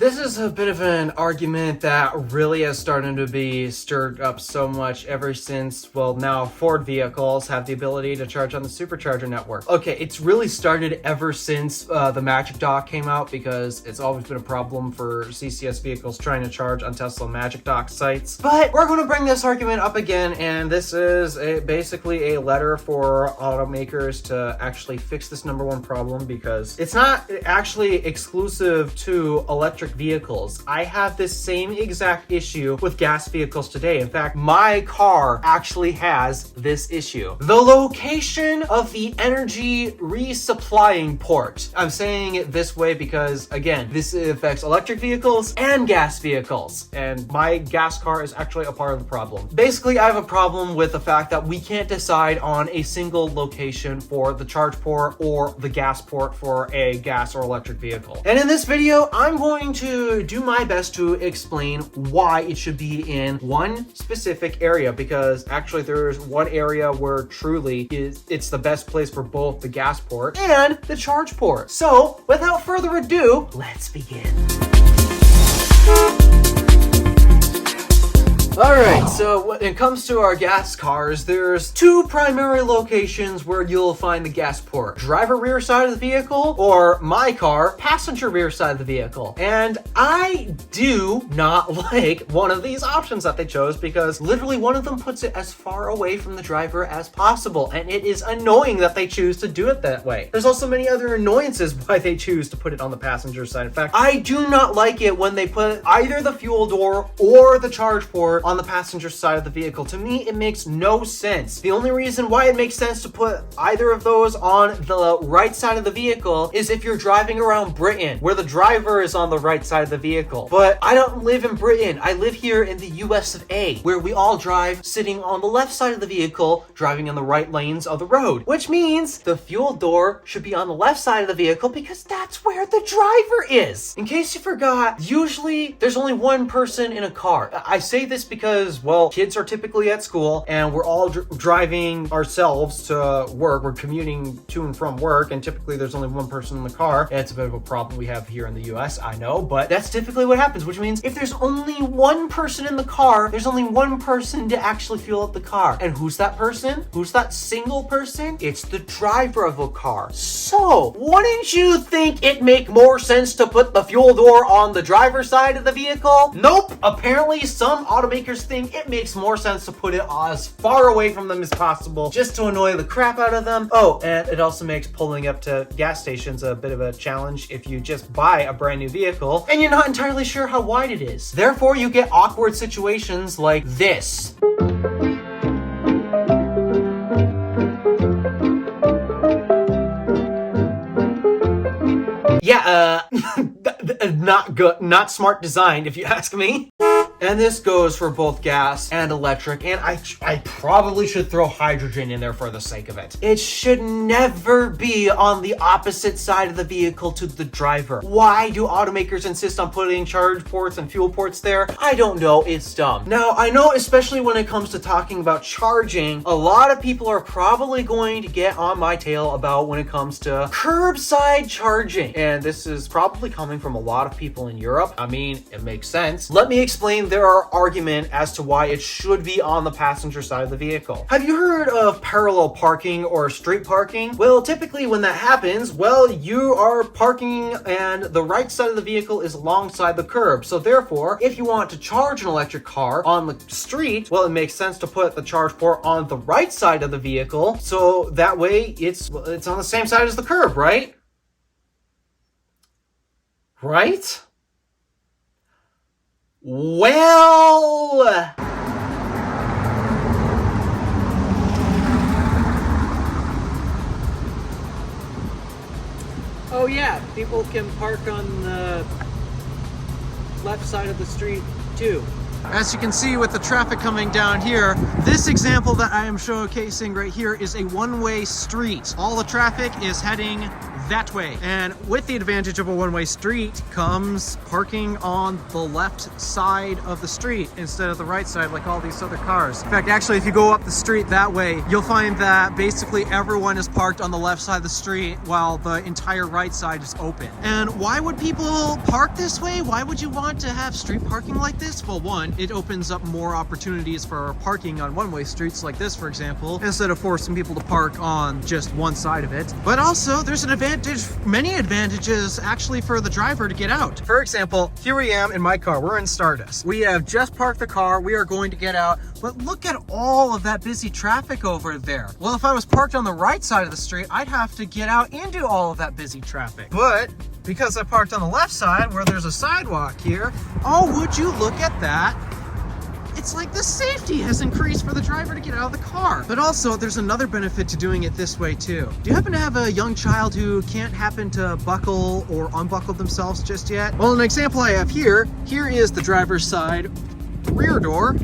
This is a bit of an argument that really has started to be stirred up so much ever since, well, now Ford vehicles have the ability to charge on the supercharger network. Okay, it's really started ever since the Magic Dock came out, because it's always been a problem for CCS vehicles trying to charge on Tesla Magic Dock sites. But we're going to bring this argument up again, and this is basically a letter for automakers to actually fix this number one problem, because it's not actually exclusive to electric vehicles. I have this same exact issue with gas vehicles today. In fact, my car actually has this issue. The location of the energy resupplying port. I'm saying it this way because, again, this affects electric vehicles and gas vehicles, and my gas car is actually a part of the problem. Basically, I have a problem with the fact that we can't decide on a single location for the charge port or the gas port for a gas or electric vehicle. And in this video, I'm going to do my best to explain why it should be in one specific area, because actually there's one area where truly it's the best place for both the gas port and the charge port. So without further ado, let's begin. Alright, so when it comes to our gas cars, there's two primary locations where you'll find the gas port. Driver rear side of the vehicle, or my car, passenger rear side of the vehicle. And I do not like one of these options that they chose, because literally one of them puts it as far away from the driver as possible, and it is annoying that they choose to do it that way. There's also many other annoyances why they choose to put it on the passenger side. In fact, I do not like it when they put either the fuel door or the charge port on the passenger side of the vehicle. To me, it makes no sense. The only reason why it makes sense to put either of those on the right side of the vehicle is if you're driving around Britain, where the driver is on the right side of the vehicle. But I don't live in Britain. I live here in the US of A, where we all drive sitting on the left side of the vehicle, driving in the right lanes of the road, which means the fuel door should be on the left side of the vehicle, because that's where the driver is. In case you forgot, usually there's only one person in a car. I say this because, well, kids are typically at school and we're all driving ourselves to work. We're commuting to and from work, and typically there's only one person in the car. It's a bit of a problem we have here in the US, I know, but that's typically what happens, which means if there's only one person in the car, there's only one person to actually fuel up the car. And who's that person? Who's that single person? It's the driver of the car. So, wouldn't you think it make more sense to put the fuel door on the driver's side of the vehicle? Nope. Apparently, some automakers think it makes more sense to put it as far away from them as possible, just to annoy the crap out of them. Oh, and it also makes pulling up to gas stations a bit of a challenge if you just buy a brand new vehicle and you're not entirely sure how wide it is. Therefore, you get awkward situations like this. Yeah, not good, not smart design, if you ask me. And this goes for both gas and electric, and I probably should throw hydrogen in there for the sake of it. It should never be on the opposite side of the vehicle to the driver. Why do automakers insist on putting charge ports and fuel ports there? I don't know, it's dumb. Now, I know especially when it comes to talking about charging, a lot of people are probably going to get on my tail about when it comes to curbside charging. And this is probably coming from a lot of people in Europe. I mean, it makes sense. Let me explain their argument as to why it should be on the passenger side of the vehicle. Have you heard of parallel parking or street parking? Well, typically when that happens, well, you are parking and the right side of the vehicle is alongside the curb. So therefore, if you want to charge an electric car on the street, well, it makes sense to put the charge port on the right side of the vehicle. So that way it's on the same side as the curb, right? Right? Well, oh yeah, people can park on the left side of the street too. As you can see with the traffic coming down here, this example that I am showcasing right here is a one-way street. All the traffic is heading that way. And with the advantage of a one-way street comes parking on the left side of the street instead of the right side like all these other cars. In fact, actually, if you go up the street that way, you'll find that basically everyone is parked on the left side of the street while the entire right side is open. And why would people park this way? Why would you want to have street parking like this? Well, one, it opens up more opportunities for parking on one-way streets like this, for example, instead of forcing people to park on just one side of it. But also, there's an advantage, many advantages actually for the driver to get out. For example, here I am in my car. We're in Stardust. We have just parked the car. We are going to get out, but look at all of that busy traffic over there. Well, if I was parked on the right side of the street, I'd have to get out into all of that busy traffic. But because I parked on the left side where there's a sidewalk here, oh, would you look at that? It's like the safety has increased for the driver to get out of the car. But also, there's another benefit to doing it this way too. Do you happen to have a young child who can't happen to buckle or unbuckle themselves just yet? Well, an example I have here is the driver's side rear door.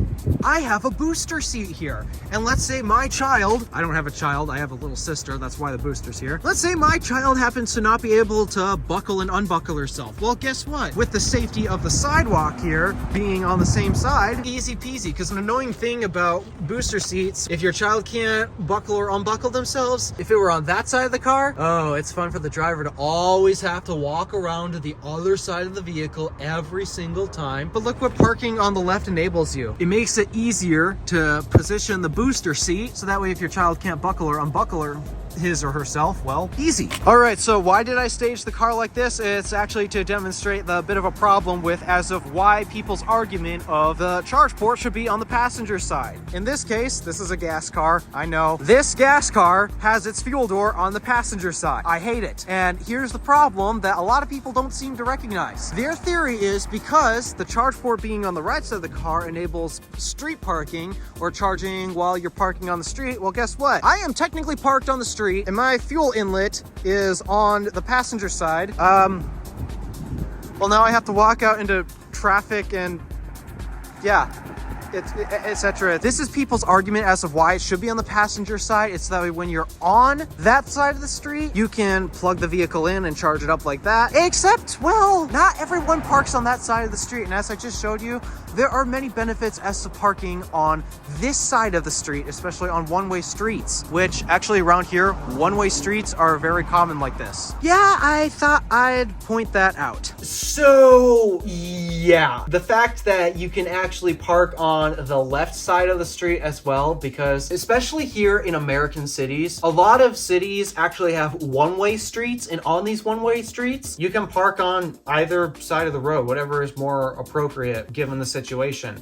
I have a booster seat here. And let's say my child, I don't have a child, I have a little sister, that's why the booster's here. Let's say my child happens to not be able to buckle and unbuckle herself. Well, guess what? With the safety of the sidewalk here being on the same side, easy peasy. Because an annoying thing about booster seats, if your child can't buckle or unbuckle themselves, if it were on that side of the car, oh, it's fun for the driver to always have to walk around to the other side of the vehicle every single time. But look what parking on the left enables you. It makes it easier to position the booster seat so that way if your child can't buckle or unbuckle his or herself, well, easy. All right, so why did I stage the car like this? It's actually to demonstrate the bit of a problem with as of why people's argument of the charge port should be on the passenger side. In this case, this is a gas car, I know. This gas car has its fuel door on the passenger side. I hate it. And here's the problem that a lot of people don't seem to recognize. Their theory is because the charge port being on the right side of the car enables street parking or charging while you're parking on the street. Well, guess what? I am technically parked on the street and my fuel inlet is on the passenger side. Well, now I have to walk out into traffic and yeah, etc. This is people's argument as of why it should be on the passenger side. It's that way when you're on that side of the street, you can plug the vehicle in and charge it up like that. Except, well, not everyone parks on that side of the street. And as I just showed you, there are many benefits as to parking on this side of the street, especially on one-way streets, which actually around here, one-way streets are very common like this. Yeah, I thought I'd point that out. So, yeah, the fact that you can actually park on the left side of the street as well, because especially here in American cities, a lot of cities actually have one-way streets, and on these one-way streets, you can park on either side of the road, whatever is more appropriate given the situation.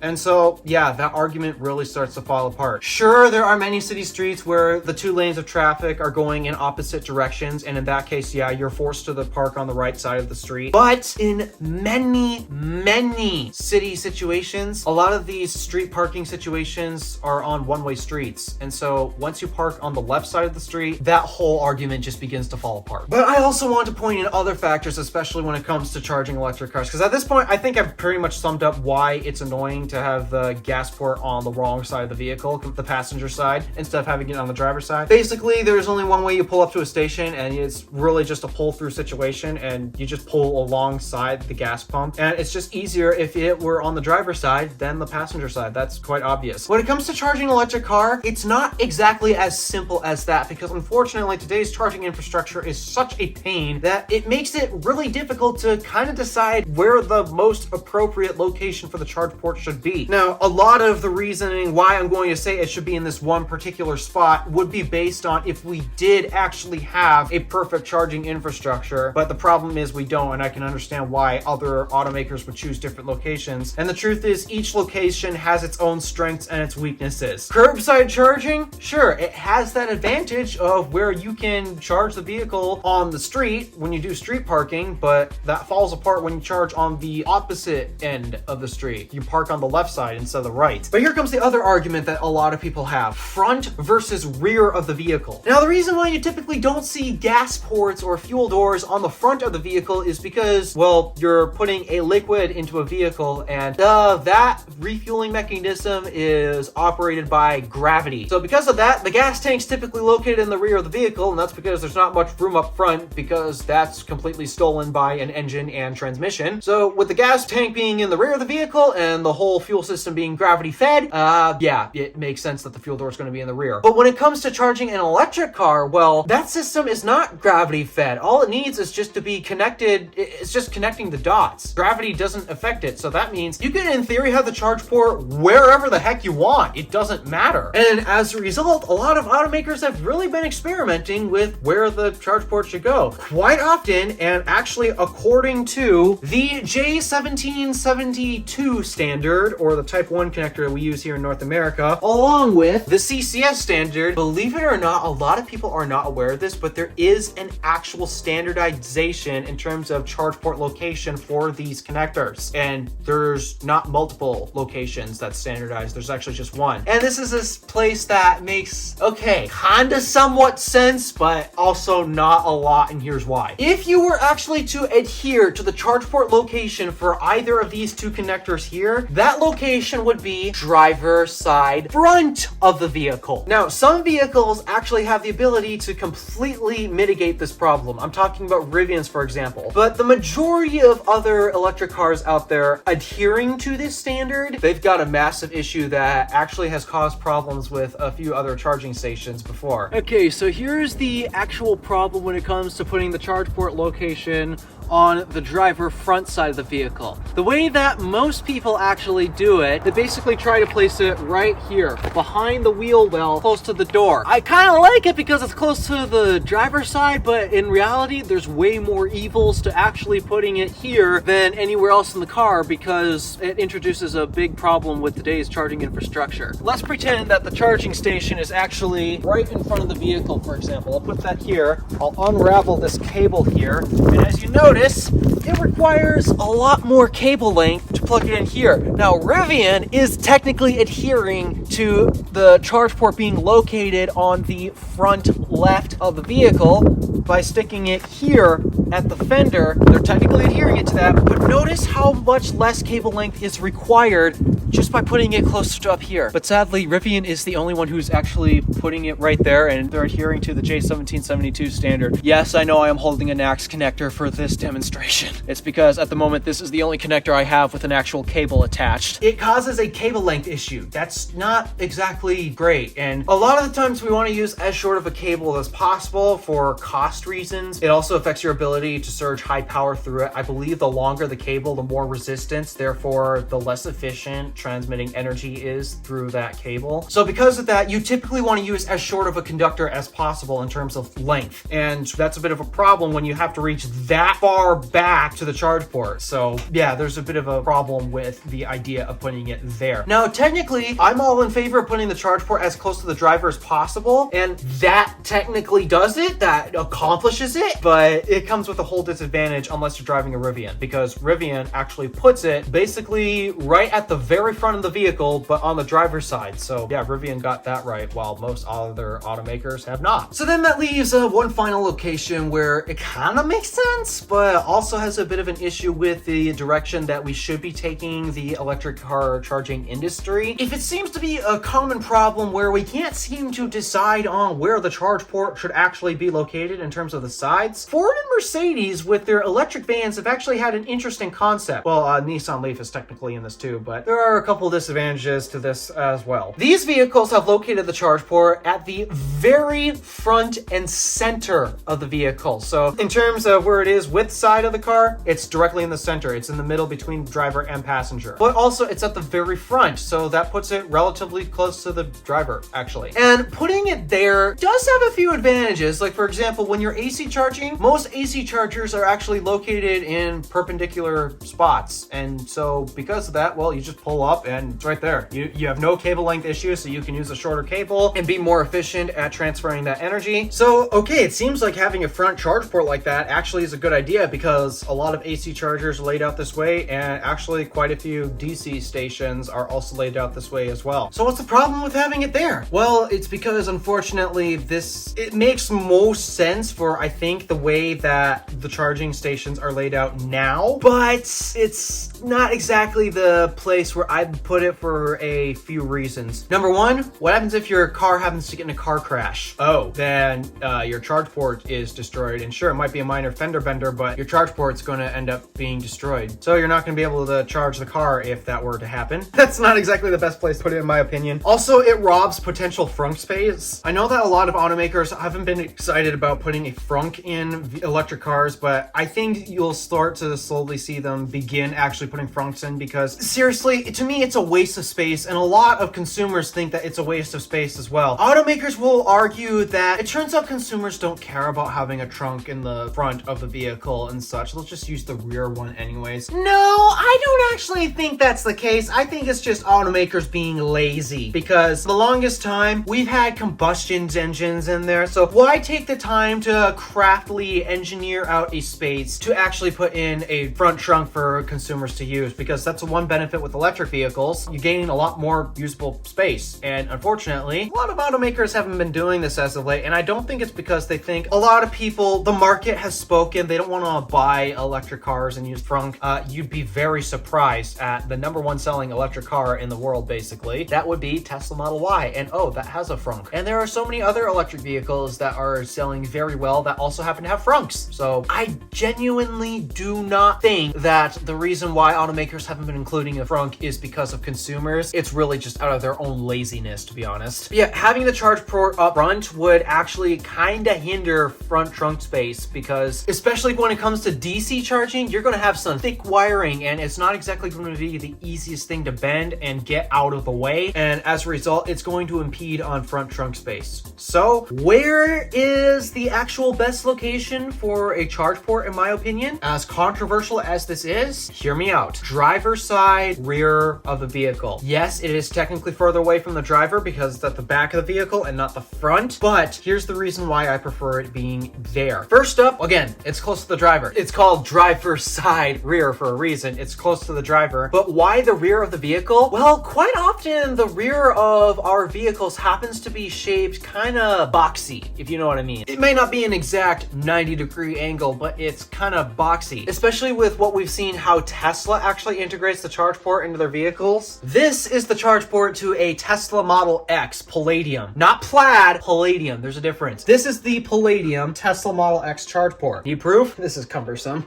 And so, yeah, that argument really starts to fall apart. Sure, there are many city streets where the two lanes of traffic are going in opposite directions, and in that case, yeah, you're forced to park on the right side of the street. But in many city situations, a lot of these street parking situations are on one-way streets. And so once you park on the left side of the street, that whole argument just begins to fall apart. But I also want to point in other factors, especially when it comes to charging electric cars, because at this point, I think I've pretty much summed up why it's annoying to have the gas port on the wrong side of the vehicle, the passenger side, instead of having it on the driver's side. Basically, there's only one way you pull up to a station, and it's really just a pull-through situation, and you just pull alongside the gas pump. And it's just easier if it were on the driver's side than the passenger side. That's quite obvious. When it comes to charging an electric car, it's not exactly as simple as that, because unfortunately, today's charging infrastructure is such a pain that it makes it really difficult to kind of decide where the most appropriate location for the charge port should be. Now, a lot of the reasoning why I'm going to say it should be in this one particular spot would be based on if we did actually have a perfect charging infrastructure, but the problem is we don't, and I can understand why other automakers would choose different locations. And the truth is, each location has its own strengths and its weaknesses. Curbside charging, sure, it has that advantage of where you can charge the vehicle on the street when you do street parking, but that falls apart when you charge on the opposite end of the street. You park on the left side instead of the right. But here comes the other argument that a lot of people have: front versus rear of the vehicle. Now, the reason why you typically don't see gas ports or fuel doors on the front of the vehicle is because, well, you're putting a liquid into a vehicle, and that refueling mechanism is operated by gravity. So because of that, the gas tank's typically located in the rear of the vehicle, and that's because there's not much room up front because that's completely stolen by an engine and transmission. So with the gas tank being in the rear of the vehicle and the whole fuel system being gravity fed, yeah, it makes sense that the fuel door is going to be in the rear. But when it comes to charging an electric car, well, that system is not gravity fed. All it needs is just to be connected. It's just connecting the dots. Gravity doesn't affect it. So that means you can, in theory, have the charge port wherever the heck you want. It doesn't matter. And as a result, a lot of automakers have really been experimenting with where the charge port should go quite often. And actually, according to the J1772 standard, or the Type 1 connector that we use here in North America, along with the CCS standard, believe it or not, a lot of people are not aware of this, but there is an actual standardization in terms of charge port location for these connectors. And there's not multiple locations that's standardized. There's actually just one. And this is this place that makes, okay, kinda somewhat sense, but also not a lot, and here's why. If you were actually to adhere to the charge port location for either of these two connectors here, that location would be driver side front of the vehicle. Now, some vehicles actually have the ability to completely mitigate this problem. I'm talking about Rivians, for example. But the majority of other electric cars out there adhering to this standard, they've got a massive issue that actually has caused problems with a few other charging stations before. Okay, so here's the actual problem when it comes to putting the charge port location on the driver front side of the vehicle. The way that most people actually do it, they basically try to place it right here behind the wheel well, close to the door. I kind of like it because it's close to the driver's side, but in reality there's way more evils to actually putting it here than anywhere else in the car because it introduces a big problem with today's charging infrastructure. Let's pretend that the charging station is actually right in front of the vehicle, for example. I'll put that here. I'll unravel this cable here, and as you notice, it requires a lot more cable length to plug it in here. Now, Rivian is technically adhering to the charge port being located on the front left of the vehicle by sticking it here at the fender. They're technically adhering it to that, but notice how much less cable length is required just by putting it closer to up here. But sadly, Rivian is the only one who's actually putting it right there, and they're adhering to the J1772 standard. Yes, I know I am holding a NACS connector for this demonstration. It's because at the moment, this is the only connector I have with an actual cable attached. It causes a cable length issue. That's not exactly great. And a lot of the times we want to use as short of a cable as possible for cost reasons. It also affects your ability to surge high power through it. I believe the longer the cable, the more resistance, therefore the less efficient transmitting energy is through that cable. So because of that, you typically want to use as short of a conductor as possible in terms of length. And that's a bit of a problem when you have to reach that far back to the charge port. So yeah, there's a bit of a problem with the idea of putting it there. Now, technically, I'm all in favor of putting the charge port as close to the driver as possible. And that technically does it, that accomplishes it, but it comes with a whole disadvantage unless you're driving a Rivian, because Rivian actually puts it basically right at the very front of the vehicle, but on the driver's side. So yeah, Rivian got that right, while most other automakers have not. So then that leaves one final location where it kind of makes sense, but also has a bit of an issue with the direction that we should be taking the electric car charging industry. If it seems to be a common problem where we can't seem to decide on where the charge port should actually be located in terms of the sides, Ford and Mercedes with their electric vans have actually had an interesting concept. Well, Nissan Leaf is technically in this too, but there are a couple disadvantages to this as well. These vehicles have located the charge port at the very front and center of the vehicle. So in terms of where it is width side of the car, it's directly in the center. It's in the middle between driver and passenger. But also it's at the very front, so that puts it relatively close to the driver, actually. And putting it there does have a few advantages. Like, for example, when you're AC charging, most AC chargers are actually located in perpendicular spots. And so because of that, well, you just pull up and it's right there. You have no cable length issue, so you can use a shorter cable and be more efficient at transferring that energy. So, okay, it seems like having a front charge port like that actually is a good idea because a lot of AC chargers are laid out this way, and actually quite a few DC stations are also laid out this way as well. So what's the problem with having it there? Well, it's because unfortunately it makes most sense for, I think, the way that the charging stations are laid out now, but it's not exactly the place where I'd put it for a few reasons. Number one, what happens if your car happens to get in a car crash? Oh, then your charge port is destroyed. And sure, it might be a minor fender bender, but your charge port's going to end up being destroyed. So you're not going to be able to charge the car if that were to happen. That's not exactly the best place to put it, in my opinion. Also, it robs potential frunk space. I know that a lot of automakers haven't been excited about putting a frunk in electric cars, but I think you'll start to slowly see them begin actually putting frunks in, because seriously, to me, it's a waste of space, and a lot of consumers think that it's a waste of space as well. Automakers will argue that it turns out consumers don't care about having a trunk in the front of the vehicle and such. They'll just use the rear one anyways. No, I don't actually think that's the case. I think it's just automakers being lazy, because the longest time we've had combustion engines in there, so why take the time to craftily engineer out a space to actually put in a front trunk for consumers to use? Because that's the one benefit with electric vehicles. You gain a lot more usable space, and unfortunately a lot of automakers haven't been doing this as of late, and I don't think it's because they think a lot of people, the market has spoken, they don't want to buy electric cars and use frunk. You'd be very surprised at the number one selling electric car in the world, basically. That would be Tesla Model Y, and oh, that has a frunk. And there are so many other electric vehicles that are selling very well that also happen to have frunks. So I genuinely do not think that the reason why automakers haven't been including a frunk is because of consumers. It's really just out of their own laziness, to be honest. But yeah, having the charge port up front would actually kind of hinder front trunk space, because especially when it comes to DC charging, you're going to have some thick wiring, and it's not exactly going to be the easiest thing to bend and get out of the way, and as a result, it's going to impede on front trunk space. So where is the actual best location for a charge port, in my opinion? As controversial as this is, hear me out. Driver's side, rear of the vehicle. Yes, it is technically further away from the driver because it's at the back of the vehicle and not the front, but here's the reason why I prefer it being there. First up, again, it's close to the driver. It's called driver's side rear for a reason. It's close to the driver. But why the rear of the vehicle? Well, quite often the rear of our vehicles happens to be shaped kind of boxy, if you know what I mean. It may not be an exact 90-degree angle, but it's kind of boxy, especially with what we've seen how Tesla actually integrates the charge port into their vehicles. This is the charge port to a Tesla Model X Palladium, not Plaid, Palladium. There's a difference. This is the Palladium Tesla Model X charge port. Need proof? This is cumbersome.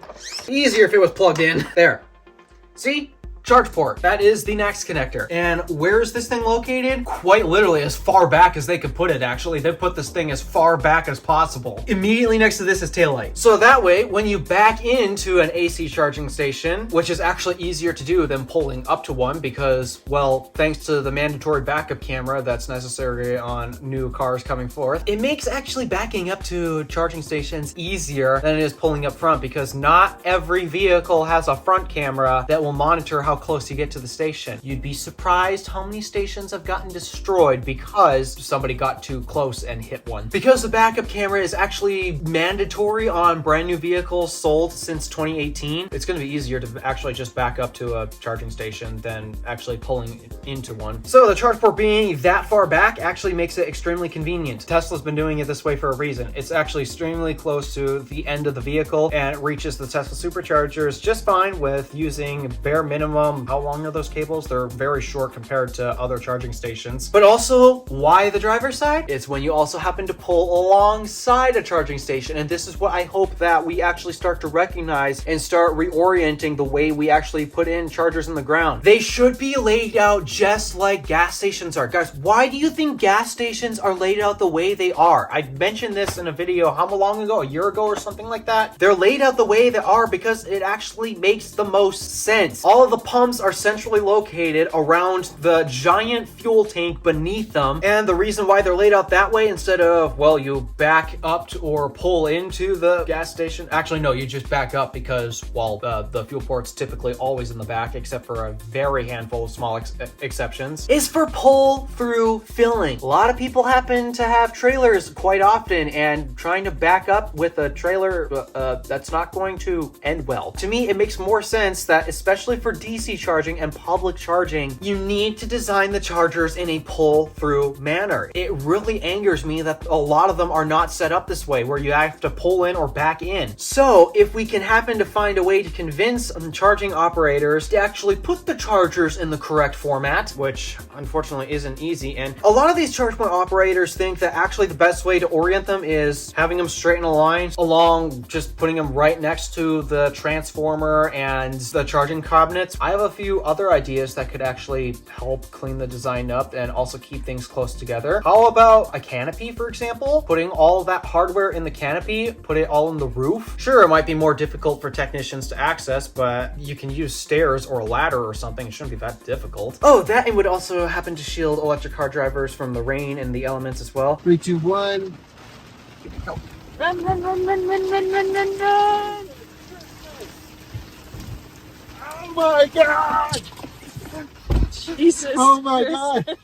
Easier if it was plugged in. There. See? Charge port. That is the next connector. And where is this thing located? Quite literally as far back as they could put it, actually. They've put this thing as far back as possible. Immediately next to this is taillight. So that way, when you back into an AC charging station, which is actually easier to do than pulling up to one because, well, thanks to the mandatory backup camera that's necessary on new cars coming forth, it makes actually backing up to charging stations easier than it is pulling up front, because not every vehicle has a front camera that will monitor how close you get to the station. You'd be surprised how many stations have gotten destroyed because somebody got too close and hit one. Because the backup camera is actually mandatory on brand new vehicles sold since 2018, it's going to be easier to actually just back up to a charging station than actually pulling into one. So the charge port being that far back actually makes it extremely convenient. Tesla's been doing it this way for a reason. It's actually extremely close to the end of the vehicle, and it reaches the Tesla superchargers just fine with using bare minimum. How long are those cables? They're very short compared to other charging stations. But also, why the driver's side? It's when you also happen to pull alongside a charging station, and this is what I hope that we actually start to recognize and start reorienting the way we actually put in chargers in the ground. They should be laid out just like gas stations are. Guys, why do you think gas stations are laid out the way they are? I mentioned this in a video how long ago? A year ago or something like that? They're laid out the way they are because it actually makes the most sense. All of the pumps are centrally located around the giant fuel tank beneath them, and the reason why they're laid out that way instead of, well, you back up to or pull into the gas station. Actually, no, you just back up because, well, the fuel port's typically always in the back, except for a very handful of small exceptions, is for pull-through filling. A lot of people happen to have trailers quite often, and trying to back up with a trailer, that's not going to end well. To me, it makes more sense that, especially for DC DC charging and public charging, you need to design the chargers in a pull-through manner. It really angers me that a lot of them are not set up this way, where you have to pull in or back in. So if we can happen to find a way to convince charging operators to actually put the chargers in the correct format, which unfortunately isn't easy, and a lot of these charge point operators think that actually the best way to orient them is having them straight in a line along, just putting them right next to the transformer and the charging cabinets. I have a few other ideas that could actually help clean the design up and also keep things close together. How about a canopy, for example? Putting all of that hardware in the canopy, put it all in the roof. Sure, it might be more difficult for technicians to access, but you can use stairs or a ladder or something. It shouldn't be that difficult. Oh, that would also happen to shield electric car drivers from the rain and the elements as well. 3, 2, 1. Go. Run, run, run, run, run, run, run, run, run! Oh my god! Jesus. Oh my god!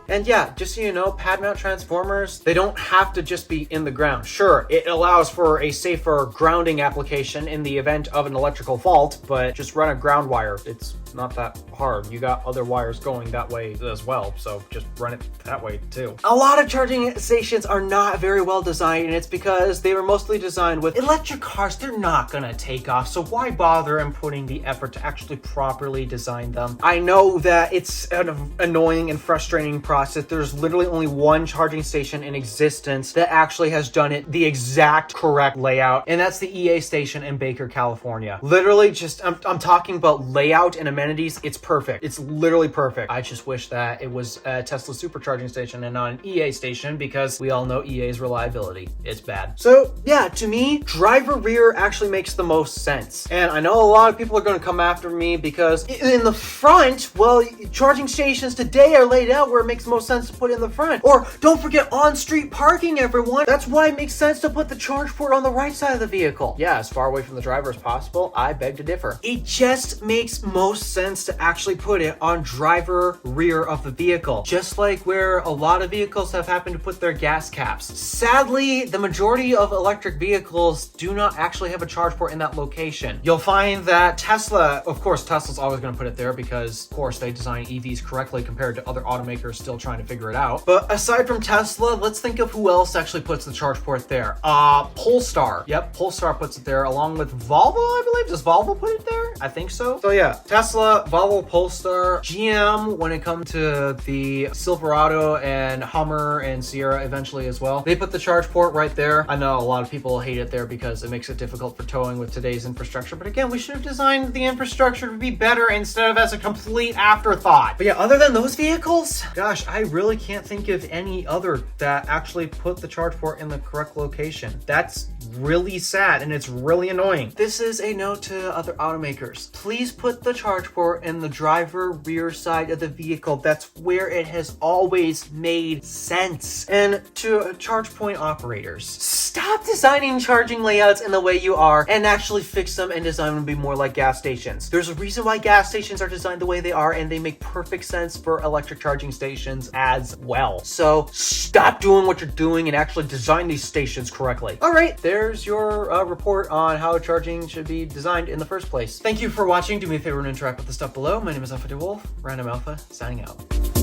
And yeah, just so you know, pad mount transformers, they don't have to just be in the ground. Sure, it allows for a safer grounding application in the event of an electrical fault, but just run a ground wire. It's not that hard. You got other wires going that way as well, so just run it that way too. A lot of charging stations are not very well designed, and it's because they were mostly designed with electric cars. They're not gonna take off, so why bother in putting the effort to actually properly design them? I know that it's an annoying and frustrating process. There's literally only one charging station in existence that actually has done it the exact correct layout, and that's the EA station in Baker, California. Literally just, I'm talking about layout and amenities. It's perfect. It's literally perfect. I just wish that it was a Tesla supercharging station and not an EA station, because we all know EA's reliability. It's bad. So yeah, to me, driver rear actually makes the most sense. And I know a lot of people are going to come after me because in the front, well, charging stations today are laid out where it makes most sense to put in the front. Or don't forget on-street parking, everyone. That's why it makes sense to put the charge port on the right side of the vehicle. Yeah, as far away from the driver as possible. I beg to differ. It just makes most sense to actually put it on driver rear of the vehicle, just like where a lot of vehicles have happened to put their gas caps. Sadly, the majority of electric vehicles do not actually have a charge port in that location. You'll find that Tesla, of course, Tesla's always going to put it there because, of course, they design EVs correctly compared to other automakers still trying to figure it out. But aside from Tesla, let's think of who else actually puts the charge port there. Polestar. Yep, Polestar puts it there along with Volvo, I believe. Does Volvo put it there? I think so. So yeah, Tesla, Volvo, Polestar, GM, when it comes to the Silverado and Hummer and Sierra eventually as well, they put the charge port right there. I know a lot of people hate it there because it makes it difficult for towing with today's infrastructure, but again, we should have designed the infrastructure to be better instead of as a complete afterthought. But yeah, other than those vehicles, gosh, I really can't think of any other that actually put the charge port in the correct location. That's really sad and it's really annoying. This is a note to other automakers. Please put the charge port in the driver rear side of the vehicle. That's where it has always made sense. And to charge point operators, stop designing charging layouts in the way you are and actually fix them and design them to be more like gas stations. There's a reason why gas stations are designed the way they are, and they make perfect sense for electric charging stations as well. So stop doing what you're doing and actually design these stations correctly. All right, there's your report on how charging should be designed in the first place. Thank you for watching. Do me a favor and interact with the stuff below. My name is DeWolf, Random Alpha, signing out.